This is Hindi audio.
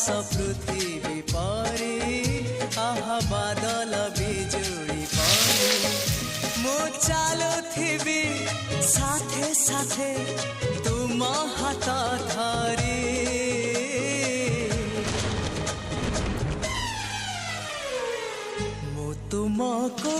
आकाश पृथ्वी परी आहा बादल बिजुड़ी परी मु चालुथिबी साथे साथे तुम हाथ धरी मु तुमको